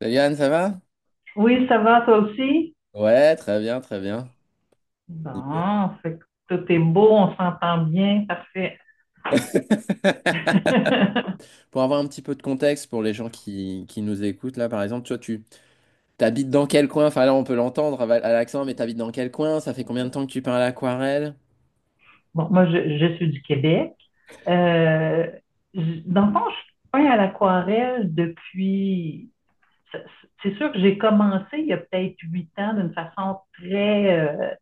Salut Anne, ça va? Oui, ça va, toi aussi? Ouais, très bien, très bien. Nickel. Bon, fait que tout est beau, on s'entend bien, parfait. Pour avoir un petit peu de contexte pour les gens qui nous écoutent, là, par exemple, toi, tu t'habites dans quel coin? Enfin, là, on peut l'entendre à l'accent, mais t'habites dans quel coin? Ça fait combien de temps que tu peins à l'aquarelle? Bon, moi, je suis du Québec. Euh, dans le fond, je peins à l'aquarelle depuis. C'est sûr que j'ai commencé il y a peut-être 8 ans d'une façon très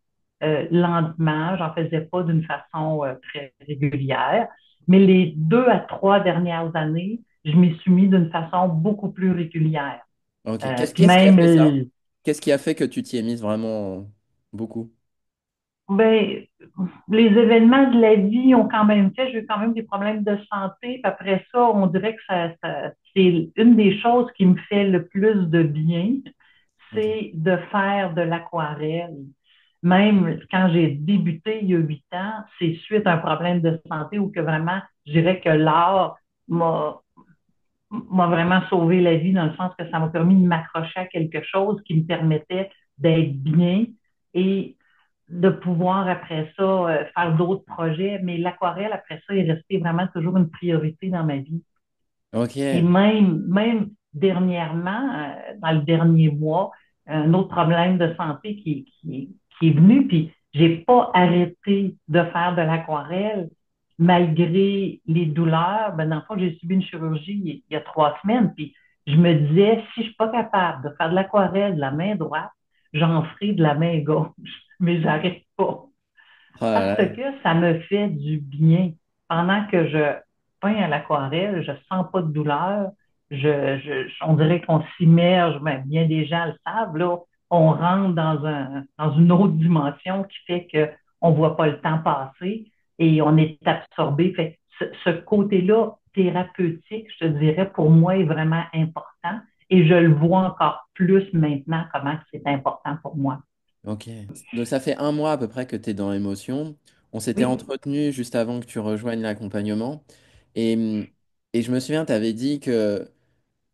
lentement. J'en faisais pas d'une façon très régulière. Mais les 2 à 3 dernières années, je m'y suis mis d'une façon beaucoup plus régulière. Ok, Puis qu'est-ce qui a même, fait ça? Qu'est-ce qui a fait que tu t'y es mise vraiment beaucoup? ben, les événements de la vie ont quand même fait, j'ai eu quand même des problèmes de santé. Puis après ça, on dirait que c'est une des choses qui me fait le plus de bien, Ok. c'est de faire de l'aquarelle. Même quand j'ai débuté il y a 8 ans, c'est suite à un problème de santé où que vraiment, je dirais que l'art m'a m'a vraiment sauvé la vie dans le sens que ça m'a permis de m'accrocher à quelque chose qui me permettait d'être bien et de pouvoir après ça faire d'autres projets. Mais l'aquarelle, après ça, est resté vraiment toujours une priorité dans ma vie. Ok. Et même dernièrement, dans le dernier mois, un autre problème de santé qui est venu, puis j'ai pas arrêté de faire de l'aquarelle malgré les douleurs. Ben, dans le fond, j'ai subi une chirurgie il y a 3 semaines, puis je me disais, si je suis pas capable de faire de l'aquarelle de la main droite, j'en ferai de la main gauche, mais j'arrête pas Oh là parce là. que ça me fait du bien. Pendant que je peins à l'aquarelle, je sens pas de douleur. On dirait qu'on s'immerge, ben, bien des gens le savent, là, on rentre dans une autre dimension qui fait que on voit pas le temps passer et on est absorbé. Fait, ce côté-là thérapeutique, je te dirais, pour moi, est vraiment important et je le vois encore plus maintenant comment c'est important pour moi. Ok. Donc ça fait un mois à peu près que tu es dans l'émotion. On s'était Oui, entretenu juste avant que tu rejoignes l'accompagnement. Et, et je me souviens, tu avais dit que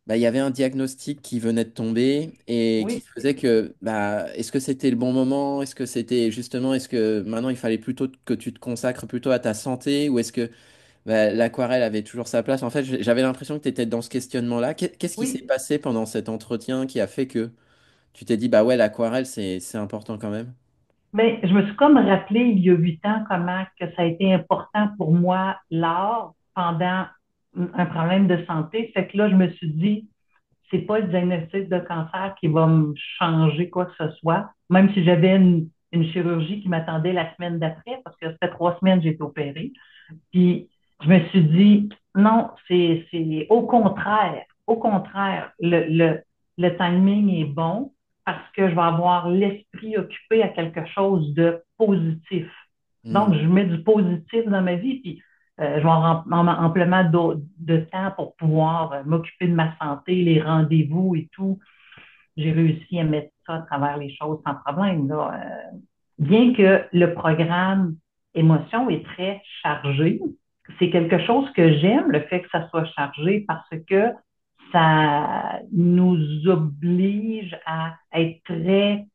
bah, il y avait un diagnostic qui venait de tomber et qui oui. faisait que bah, est-ce que c'était le bon moment? Est-ce que c'était justement, est-ce que maintenant il fallait plutôt que tu te consacres plutôt à ta santé ou est-ce que bah, l'aquarelle avait toujours sa place? En fait, j'avais l'impression que tu étais dans ce questionnement-là. Qu'est-ce qui s'est Oui, passé pendant cet entretien qui a fait que tu t'es dit, bah ouais, l'aquarelle, c'est important quand même? mais je me suis comme rappelé il y a 8 ans comment que ça a été important pour moi, l'art, pendant un problème de santé. Fait que là, je me suis dit, c'est pas le diagnostic de cancer qui va me changer quoi que ce soit, même si j'avais une chirurgie qui m'attendait la semaine d'après, parce que ça fait 3 semaines que j'ai été opérée. Puis je me suis dit, non, c'est au contraire, le timing est bon parce que je vais avoir l'esprit occupé à quelque chose de positif. Hmm. Donc, je mets du positif dans ma vie, puis je vais avoir amplement de temps pour pouvoir m'occuper de ma santé, les rendez-vous et tout. J'ai réussi à mettre ça à travers les choses sans problème, là. Bien que le programme émotion est très chargé, c'est quelque chose que j'aime, le fait que ça soit chargé, parce que ça nous oblige à être très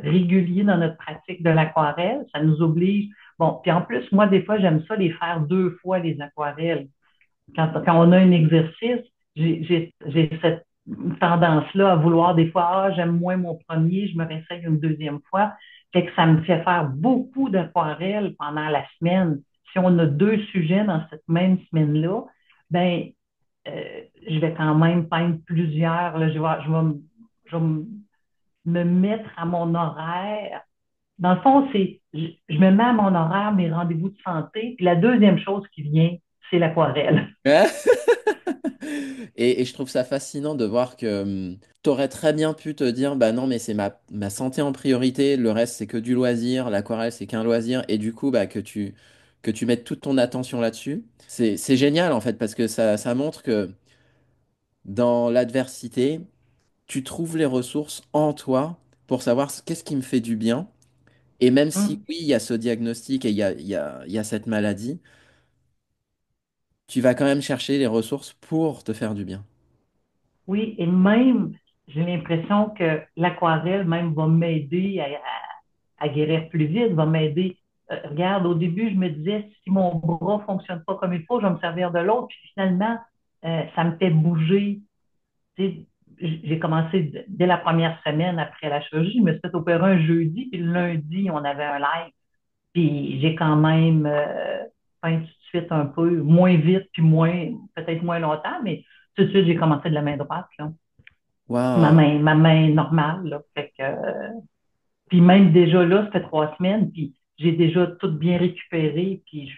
régulier dans notre pratique de l'aquarelle. Ça nous oblige. Bon, puis en plus, moi, des fois, j'aime ça les faire 2 fois, les aquarelles. Quand on a un exercice, j'ai cette tendance-là à vouloir des fois, ah, j'aime moins mon premier, je me réessaye une deuxième fois. Fait que ça me fait faire beaucoup d'aquarelles pendant la semaine. Si on a 2 sujets dans cette même semaine-là, ben, je vais quand même peindre plusieurs. Là, je vais me mettre à mon horaire. Dans le fond, je me mets à mon horaire mes rendez-vous de santé. Puis la deuxième chose qui vient, c'est l'aquarelle. Et je trouve ça fascinant de voir que tu aurais très bien pu te dire, bah non, mais c'est ma santé en priorité, le reste c'est que du loisir, l'aquarelle c'est qu'un loisir, et du coup bah, que tu mettes toute ton attention là-dessus. C'est génial en fait, parce que ça montre que dans l'adversité, tu trouves les ressources en toi pour savoir qu'est-ce qui me fait du bien. Et même si Hum. oui, il y a ce diagnostic et il y a cette maladie, tu vas quand même chercher les ressources pour te faire du bien. Oui, et même j'ai l'impression que l'aquarelle même va m'aider à guérir plus vite, va m'aider. Regarde, au début, je me disais, si mon bras fonctionne pas comme il faut, je vais me servir de l'autre. Puis finalement, ça me fait bouger. Tu sais, j'ai commencé dès la première semaine après la chirurgie. Je me suis fait opérer un jeudi, puis le lundi, on avait un live. Puis j'ai quand même peint tout de suite un peu, moins vite, puis peut-être moins longtemps, mais tout de suite, j'ai commencé de la main droite, là. Waouh. Ma main normale, là. Fait que, puis même déjà là, ça fait 3 semaines, puis j'ai déjà tout bien récupéré, puis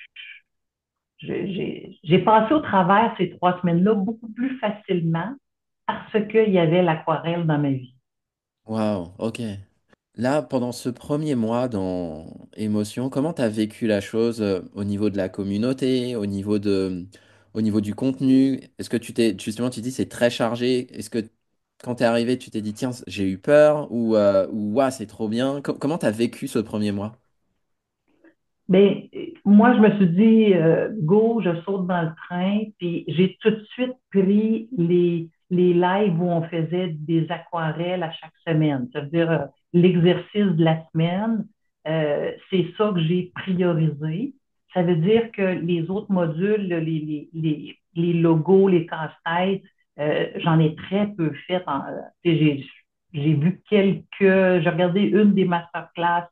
j'ai passé au travers ces 3 semaines-là beaucoup plus facilement parce qu'il y avait l'aquarelle dans ma vie. Waouh, ok. Là, pendant ce premier mois dans Émotion, comment tu as vécu la chose au niveau de la communauté, au niveau du contenu? Est-ce que justement, tu dis c'est très chargé. Est-ce que quand tu es arrivé, tu t'es dit, tiens, j'ai eu peur ou ouah, c'est trop bien? Comment tu as vécu ce premier mois? Ben, moi, je me suis dit, go, je saute dans le train, puis j'ai tout de suite pris les lives où on faisait des aquarelles à chaque semaine. Ça veut dire l'exercice de la semaine, c'est ça que j'ai priorisé. Ça veut dire que les autres modules, là, les logos, les casse-têtes, j'en ai très peu fait. Tu sais, j'ai vu j'ai regardé une des masterclass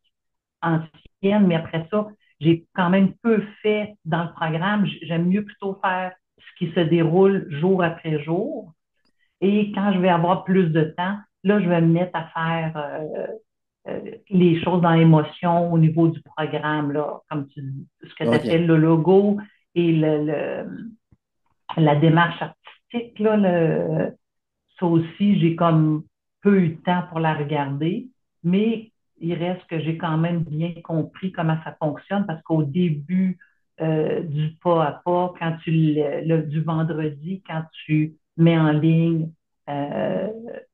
anciennes, mais après ça, j'ai quand même peu fait dans le programme. J'aime mieux plutôt faire ce qui se déroule jour après jour. Et quand je vais avoir plus de temps, là, je vais me mettre à faire les choses dans l'émotion au niveau du programme, là, comme tu dis, ce que tu Ok, appelles le logo et la démarche artistique, là, ça aussi, j'ai comme peu eu de temps pour la regarder, mais il reste que j'ai quand même bien compris comment ça fonctionne parce qu'au début du pas à pas, du vendredi, quand tu mets en ligne euh,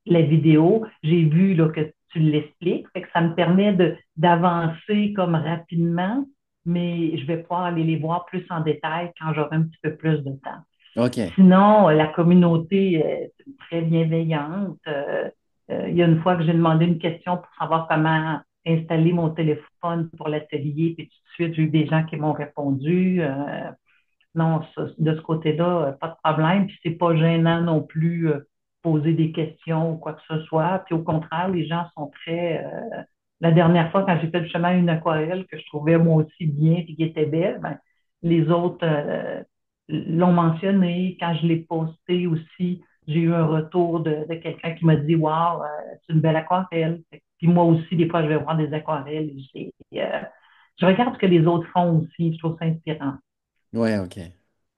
la vidéo, j'ai vu là, que tu l'expliques, fait que ça me permet d'avancer comme rapidement, mais je vais pouvoir aller les voir plus en détail quand j'aurai un petit peu plus de temps. ok, Sinon, la communauté est très bienveillante. Il y a une fois que j'ai demandé une question pour savoir comment installer mon téléphone pour l'atelier, puis tout de suite, j'ai eu des gens qui m'ont répondu. Non, de ce côté-là, pas de problème. Puis c'est pas gênant non plus poser des questions ou quoi que ce soit. Puis au contraire, les gens sont très. La dernière fois, quand j'ai fait justement une aquarelle que je trouvais moi aussi bien et qui était belle, ben, les autres l'ont mentionné. Quand je l'ai posté aussi, j'ai eu un retour de quelqu'un qui m'a dit waouh, c'est une belle aquarelle. Puis moi aussi, des fois, je vais voir des aquarelles. Je regarde ce que les autres font aussi. Je trouve ça inspirant. ouais, ok.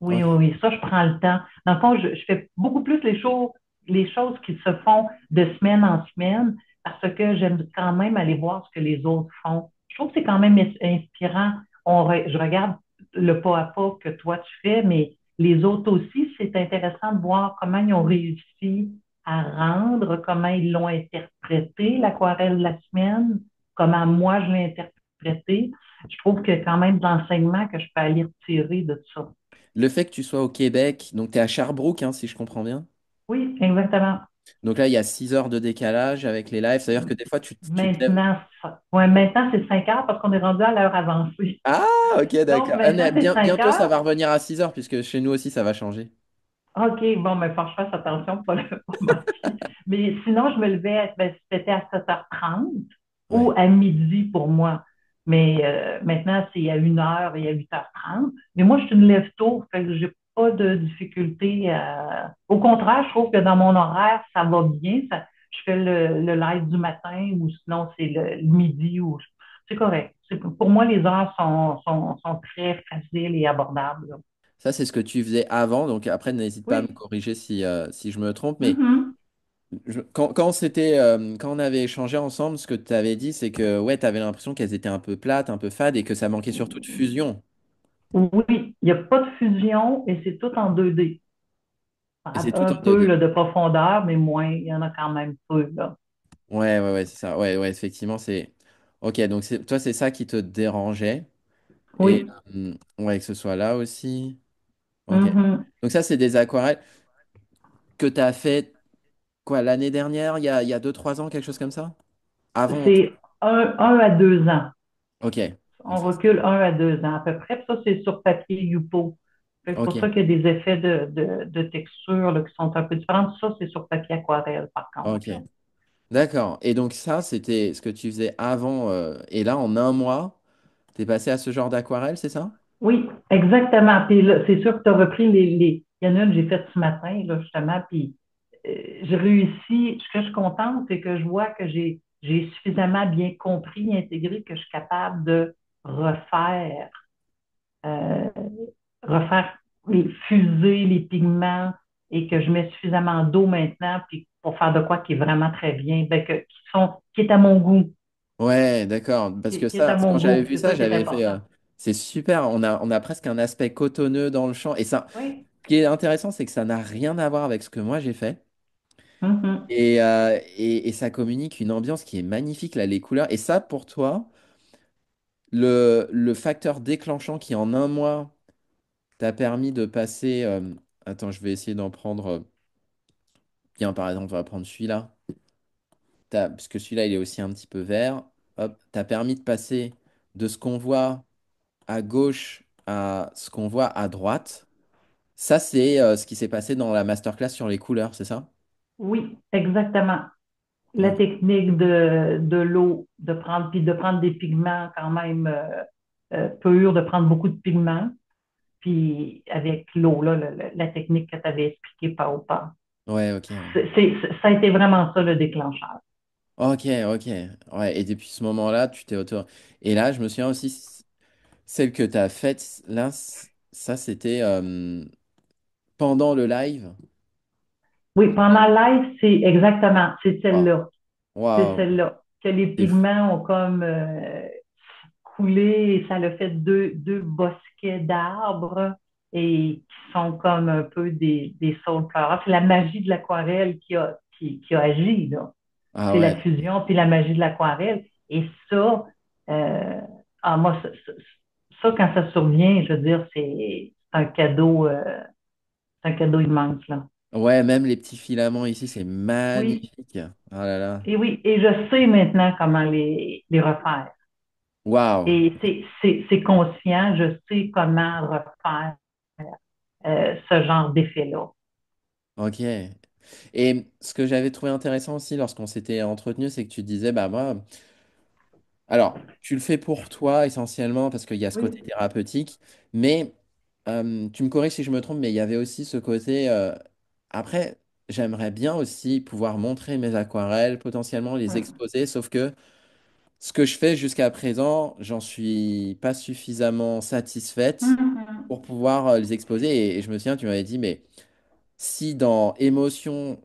Oui, Ok. oui, oui, ça, je prends le temps. Dans le fond, je fais beaucoup plus les choses qui se font de semaine en semaine parce que j'aime quand même aller voir ce que les autres font. Je trouve que c'est quand même inspirant. Je regarde le pas à pas que toi tu fais, mais les autres aussi, c'est intéressant de voir comment ils ont réussi à rendre, comment ils l'ont interprété, l'aquarelle de la semaine, comment moi je l'ai interprété. Je trouve que quand même de l'enseignement que je peux aller retirer de tout ça. Le fait que tu sois au Québec, donc tu es à Sherbrooke, hein, si je comprends bien. Oui, exactement. Donc là, il y a 6 heures de décalage avec les lives. C'est-à-dire que des fois, tu te lèves. Maintenant, c'est 5 heures parce qu'on est rendu à l'heure avancée. Ah, ok, Donc, d'accord. Ah, maintenant, c'est 5 bientôt, ça heures. va revenir à 6 heures, puisque chez nous aussi, ça va changer. OK, bon, mais faut que je fasse attention pour ne pas manquer. Mais sinon, je me levais, ben, c'était à 7h30 ou Ouais. à midi pour moi. Mais maintenant, c'est à 1 heure et à 8h30. Mais moi, je suis une lève tôt, fait que j'ai pas de difficulté Au contraire, je trouve que dans mon horaire, ça va bien. Je fais le live du matin ou sinon, c'est le midi ou c'est correct. Pour moi, les heures sont très faciles et abordables, là. Ça, c'est ce que tu faisais avant. Donc après, n'hésite pas à me Oui. corriger si je me trompe. Mais Mhm. quand on avait échangé ensemble, ce que tu avais dit, c'est que ouais, tu avais l'impression qu'elles étaient un peu plates, un peu fades et que ça manquait surtout de fusion. Oui, il n'y a pas de fusion et c'est tout en 2D. Et c'est tout Un en peu 2D. là, de profondeur, mais moins, il y en a quand même peu, là. Ouais, ouais, ouais, c'est ça. Ouais, ouais, effectivement, c'est. Ok, donc toi, c'est ça qui te dérangeait. Et Oui. ouais, que ce soit là aussi. Ok. Mhm. Donc ça, c'est des aquarelles que tu as fait. Quoi, l'année dernière, il y a 2, 3 ans, quelque chose comme ça? Avant. C'est 1 à 2 ans. Ok. Donc On ça, recule 1 à 2 ans à peu près. Puis ça, c'est sur papier Youpo. Fait que C'est ok. pour ça qu'il y a des effets de texture là, qui sont un peu différents. Ça, c'est sur papier aquarelle, par contre, Ok. là. D'accord. Et donc ça, c'était ce que tu faisais avant. Et là, en un mois, t'es passé à ce genre d'aquarelle, c'est ça? Oui, exactement. Puis là, c'est sûr que tu as repris Il y en a une que j'ai faite ce matin, là, justement, puis j'ai réussi. Ce que je suis contente, c'est que je vois que j'ai suffisamment bien compris, intégré, que je suis capable de refaire, euh, refaire fuser les pigments et que je mets suffisamment d'eau maintenant puis pour faire de quoi qui est vraiment très bien, ben, qui est à mon goût, Ouais, d'accord. Parce que qui est ça, à quand mon j'avais goût. vu C'est ça, ça qui est j'avais fait. important. C'est super. On a presque un aspect cotonneux dans le champ. Et ça, Oui. ce qui est intéressant, c'est que ça n'a rien à voir avec ce que moi j'ai fait. Mhm. Et ça communique une ambiance qui est magnifique, là, les couleurs. Et ça, pour toi, le facteur déclenchant qui, en un mois, t'a permis de passer. Attends, je vais essayer d'en prendre. Tiens, par exemple, on va prendre celui-là. Parce que celui-là, il est aussi un petit peu vert. Hop, t'as permis de passer de ce qu'on voit à gauche à ce qu'on voit à droite. Ça, c'est ce qui s'est passé dans la masterclass sur les couleurs, c'est ça? Oui, exactement. La Ok. technique de l'eau, puis de prendre des pigments quand même purs, de prendre beaucoup de pigments, puis avec l'eau, là, la technique que tu avais expliquée pas au pas. Ouais, ok. Ouais. Ça a été vraiment ça le déclencheur. Ok, ok. Ouais, et depuis ce moment-là, tu t'es auto. Et là, je me souviens aussi, celle que tu as faite, là, ça, c'était pendant le live. Oui, pendant le live, c'est Waouh. celle-là. C'est Waouh. celle-là. Que les C'est fou. pigments ont comme coulé et ça l'a fait deux bosquets d'arbres et qui sont comme un peu des saules pleurants. C'est la magie de l'aquarelle qui a agi, là. Ah C'est la ouais. fusion puis la magie de l'aquarelle. Et ça, moi, ça, quand ça survient, je veux dire, c'est un cadeau immense, là. Ouais, même les petits filaments ici, c'est Oui, magnifique. Oh là là. et oui, et je sais maintenant comment les refaire. Waouh. Et c'est conscient, je sais comment refaire ce genre d'effet-là. Ok. Et ce que j'avais trouvé intéressant aussi lorsqu'on s'était entretenu, c'est que tu disais, bah moi, alors, tu le fais pour toi essentiellement parce qu'il y a ce côté Oui. thérapeutique, mais tu me corriges si je me trompe, mais il y avait aussi ce côté, après, j'aimerais bien aussi pouvoir montrer mes aquarelles, potentiellement les Mm. exposer, sauf que ce que je fais jusqu'à présent, j'en suis pas suffisamment satisfaite Mhm. pour pouvoir les exposer. Et je me souviens, tu m'avais dit, mais si dans émotion,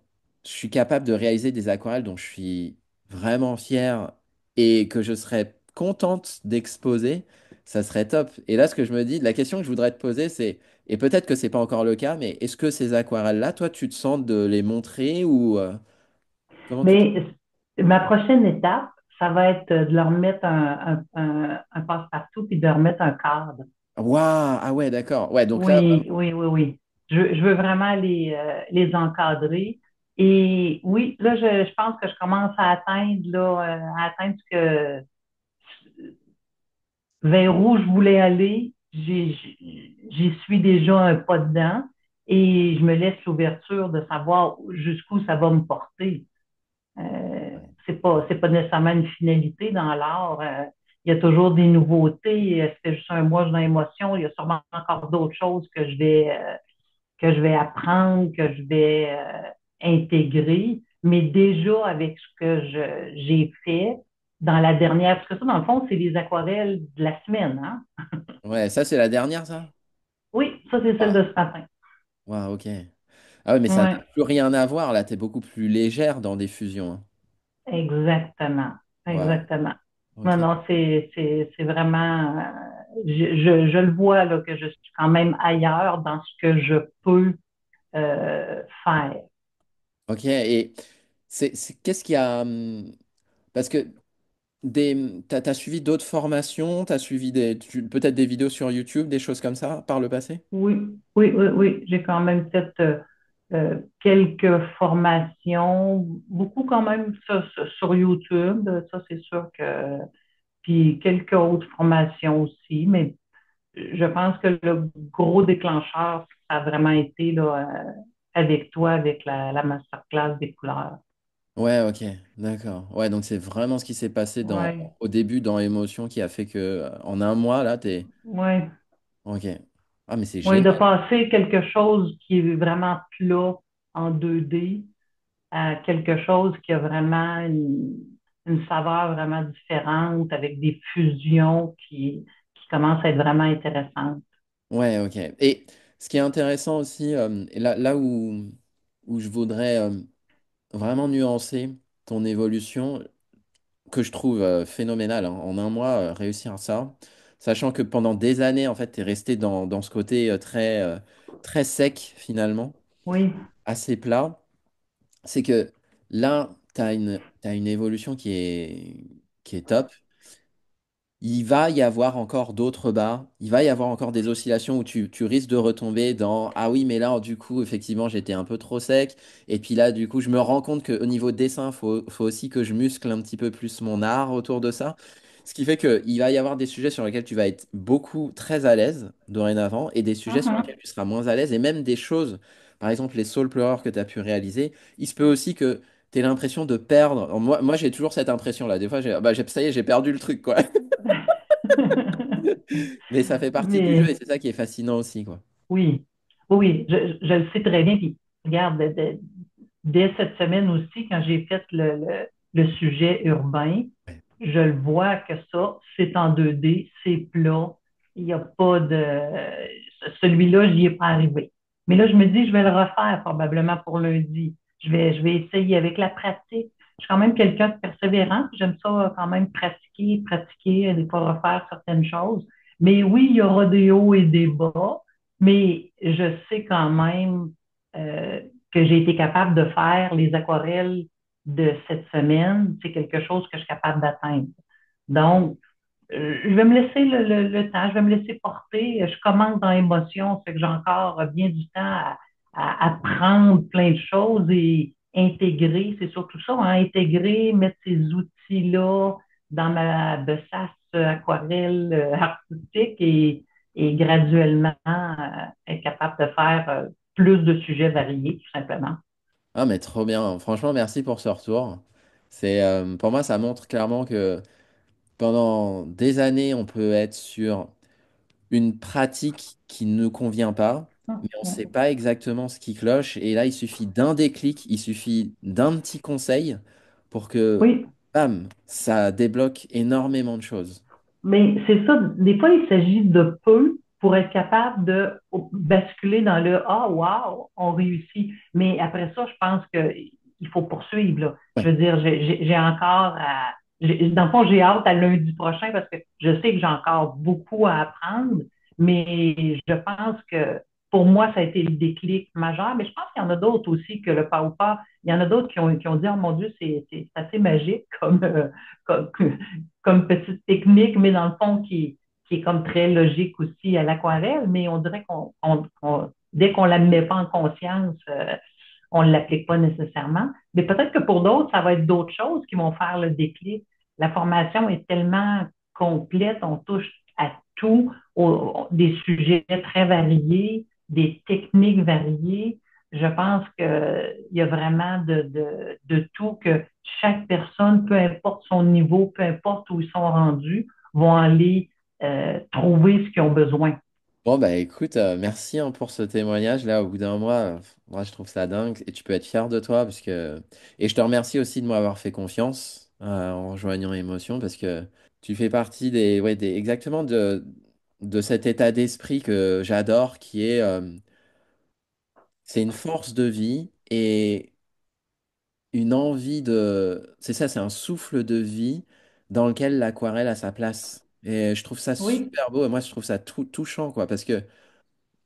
je suis capable de réaliser des aquarelles dont je suis vraiment fier et que je serais contente d'exposer, ça serait top. Et là, ce que je me dis, la question que je voudrais te poser, c'est, et peut-être que c'est pas encore le cas, mais est-ce que ces aquarelles-là, toi, tu te sens de les montrer ou comment tu te... Mais ma prochaine étape, ça va être de leur mettre un passe-partout puis de leur mettre un cadre. Waouh, ah ouais, d'accord. Ouais, donc là, Oui, oui, oui, oui. Je veux vraiment les encadrer. Et oui, là, je pense que je commence à atteindre ce que vers où je voulais aller. J'y suis déjà un pas dedans et je me laisse l'ouverture de savoir jusqu'où ça va me porter. C'est pas nécessairement une finalité dans l'art. Il y a toujours des nouveautés. C'est juste un mois dans l'émotion. Il y a sûrement encore d'autres choses que je vais apprendre, que je vais intégrer. Mais déjà, avec ce que j'ai fait dans la dernière, parce que ça, dans le fond, c'est les aquarelles de la semaine, hein? ouais, ça, c'est la dernière, ça? Oui, ça, c'est celle Waouh, de ce matin. waouh, ok. Ah ouais, mais ça n'a Oui, plus rien à voir. Là, t'es beaucoup plus légère dans des fusions, hein. exactement. Waouh, Exactement. Non, ok. non, c'est vraiment, je le vois là, que je suis quand même ailleurs dans ce que je peux faire. Ok, et qu'est-ce qu'il y a... parce que t'as suivi d'autres formations, t'as suivi peut-être des vidéos sur YouTube, des choses comme ça par le passé? Oui, oui, oui, oui. J'ai quand même fait. quelques formations, beaucoup quand même sur YouTube, ça c'est sûr que, puis quelques autres formations aussi, mais je pense que le gros déclencheur, ça a vraiment été là, avec toi, avec la masterclass des couleurs. Ouais, ok, d'accord. Ouais, donc c'est vraiment ce qui s'est passé Ouais, au début dans l'émotion qui a fait que en un mois, là, t'es. ouais, Ok. Ah, mais c'est ouais, de génial. passer quelque chose qui est vraiment plat en 2D à quelque chose qui a vraiment une saveur vraiment différente avec des fusions qui commencent à être vraiment intéressantes. Ouais, ok. Et ce qui est intéressant aussi, et là où je voudrais vraiment nuancer ton évolution, que je trouve phénoménale, hein, en un mois, réussir ça, sachant que pendant des années, en fait, tu es resté dans ce côté très sec, finalement, Oui, assez plat, c'est que là, t'as une évolution qui est top. Il va y avoir encore d'autres bas, il va y avoir encore des oscillations où tu risques de retomber dans ah oui, mais là, du coup, effectivement, j'étais un peu trop sec. Et puis là, du coup, je me rends compte qu'au niveau dessin, faut aussi que je muscle un petit peu plus mon art autour de ça. Ce qui fait qu'il va y avoir des sujets sur lesquels tu vas être beaucoup très à l'aise dorénavant et des sujets sur lesquels mhm. tu seras moins à l'aise et même des choses, par exemple, les soul pleurs que tu as pu réaliser, il se peut aussi que tu aies l'impression de perdre. Moi j'ai toujours cette impression-là. Des fois, ça y est, j'ai perdu le truc, quoi. Mais ça fait partie du jeu et Mais c'est ça qui est fascinant aussi, quoi. oui, oui, je le sais très bien. Puis, regarde, dès cette semaine aussi, quand j'ai fait le sujet urbain, Ouais. je le vois que ça, c'est en 2D, c'est plat. Il n'y a pas de. Celui-là, j'y ai pas arrivé. Mais là, je me dis, je vais le refaire probablement pour lundi. Je vais essayer avec la pratique. Je suis quand même quelqu'un de persévérant. J'aime ça quand même pratiquer, pratiquer, des fois refaire certaines choses. Mais oui, il y aura des hauts et des bas, mais je sais quand même euh, que j'ai été capable de faire les aquarelles de cette semaine. C'est quelque chose que je suis capable d'atteindre. Donc, je vais me laisser le temps, je vais me laisser porter. Je commence dans l'émotion, c'est que j'ai encore bien du temps à apprendre plein de choses et intégrer, c'est surtout ça, hein, intégrer, mettre ces outils-là dans ma besace aquarelle artistique et graduellement être capable de faire plus de sujets variés, tout simplement. Ah, mais trop bien. Franchement, merci pour ce retour. Pour moi, ça montre clairement que pendant des années, on peut être sur une pratique qui ne nous convient pas, mais on ne sait pas exactement ce qui cloche. Et là, il suffit d'un déclic, il suffit d'un petit conseil pour que, Oui, bam, ça débloque énormément de choses. mais c'est ça, des fois, il s'agit de peu pour être capable de basculer dans le Ah, wow, on réussit. Mais après ça, je pense qu'il faut poursuivre, là. Je Ouais. veux dire, j'ai encore dans le fond, j'ai hâte à lundi prochain parce que je sais que j'ai encore beaucoup à apprendre, mais je pense que pour moi, ça a été le déclic majeur. Mais je pense qu'il y en a d'autres aussi que le pas ou pas. Il y en a d'autres qui ont dit, oh mon Dieu, c'est assez magique comme, comme petite technique, mais dans le fond, qui est comme très logique aussi à l'aquarelle, mais on dirait dès qu'on ne la met pas en conscience, on ne l'applique pas nécessairement. Mais peut-être que pour d'autres, ça va être d'autres choses qui vont faire le déclic. La formation est tellement complète, on touche à tout, des sujets très variés, des techniques variées. Je pense qu'il y a vraiment de tout, que chaque personne, peu importe son niveau, peu importe où ils sont rendus, vont aller trouver ce qu'ils ont besoin. Bon, bah écoute, merci hein, pour ce témoignage. Là, au bout d'un mois, moi, je trouve ça dingue et tu peux être fier de toi parce que. Et je te remercie aussi de m'avoir fait confiance en rejoignant Émotion parce que tu fais partie exactement de cet état d'esprit que j'adore qui est. C'est une force de vie et une envie de. C'est ça, c'est un souffle de vie dans lequel l'aquarelle a sa place. Et je trouve ça Oui. super beau et moi, je trouve ça touchant, quoi, parce que.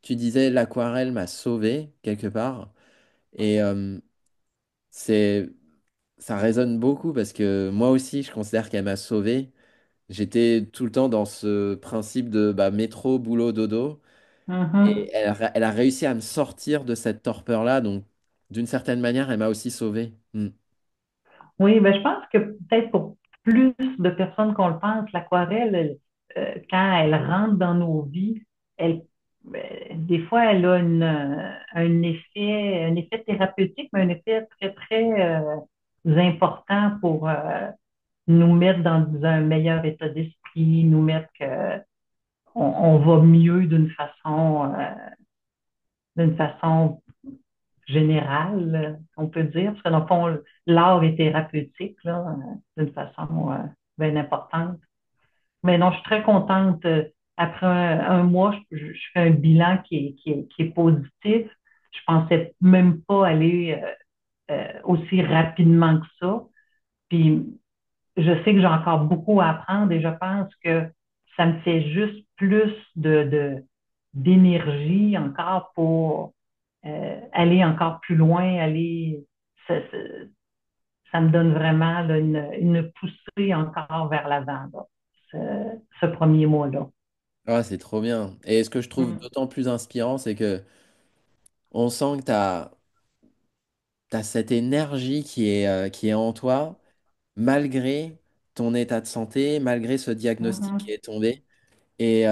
Tu disais l'aquarelle m'a sauvé quelque part et c'est ça résonne beaucoup parce que moi aussi je considère qu'elle m'a sauvé. J'étais tout le temps dans ce principe de bah, métro, boulot, dodo et Mhm. elle a réussi à me sortir de cette torpeur-là. Donc d'une certaine manière, elle m'a aussi sauvé. Mm. Oui, ben, je pense que peut-être pour plus de personnes qu'on le pense, l'aquarelle, quand elle rentre dans nos vies, elle, des fois, elle a un effet thérapeutique, mais un effet très, très important pour nous mettre dans un meilleur état d'esprit, nous mettre que on va mieux d'une façon générale, on peut dire, parce que dans le fond, l'art est thérapeutique, là, d'une façon bien importante. Mais non, je suis très contente. Après un mois, je fais un bilan qui est positif. Je pensais même pas aller aussi rapidement que ça. Puis je sais que j'ai encore beaucoup à apprendre et je pense que ça me fait juste plus d'énergie encore pour aller encore plus loin, ça, ça me donne vraiment là, une poussée encore vers l'avant, là, ce, ce premier mois-là. Ah, c'est trop bien. Et ce que je trouve Mm. d'autant plus inspirant, c'est que on sent que tu as cette énergie qui est en toi, malgré ton état de santé, malgré ce diagnostic qui Mhm. est tombé. Et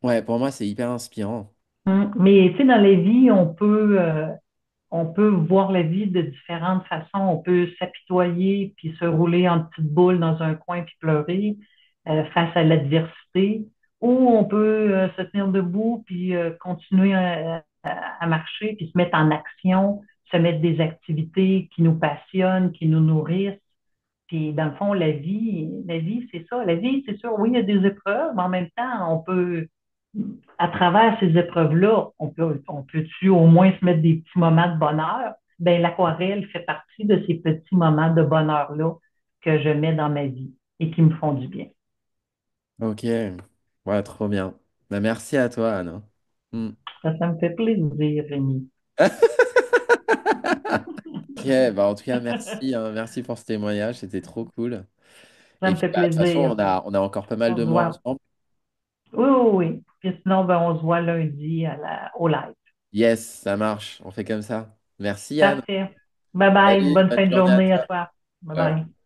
ouais, pour moi, c'est hyper inspirant. Mm. Mais tu sais, dans la vie, on peut voir la vie de différentes façons. On peut s'apitoyer puis se rouler en petite boule dans un coin puis pleurer face à l'adversité. Ou on peut se tenir debout puis continuer à marcher puis se mettre en action, se mettre des activités qui nous passionnent, qui nous nourrissent. Puis dans le fond, la vie, c'est ça. La vie, c'est sûr, oui, il y a des épreuves, mais en même temps, on peut, à travers ces épreuves-là, on peut-tu au moins se mettre des petits moments de bonheur? Ben, l'aquarelle fait partie de ces petits moments de bonheur-là que je mets dans ma vie et qui me font du bien. Ok, ouais, trop bien. Bah, merci à toi, Anne. Hmm. Ça me fait plaisir, Rémi. Ok, bah en tout cas, merci, hein, merci pour ce témoignage, c'était trop cool. Ça Et me puis, fait bah, de toute façon, plaisir. on a encore pas mal On de se mois voit. ensemble. Oui, oui, oui. Puis sinon, ben, on se voit lundi au live. Yes, ça marche, on fait comme ça. Merci, Anne. Parfait. Bye bye. Salut, Bonne bonne fin de journée à journée à toi. toi. Bye Ciao. bye.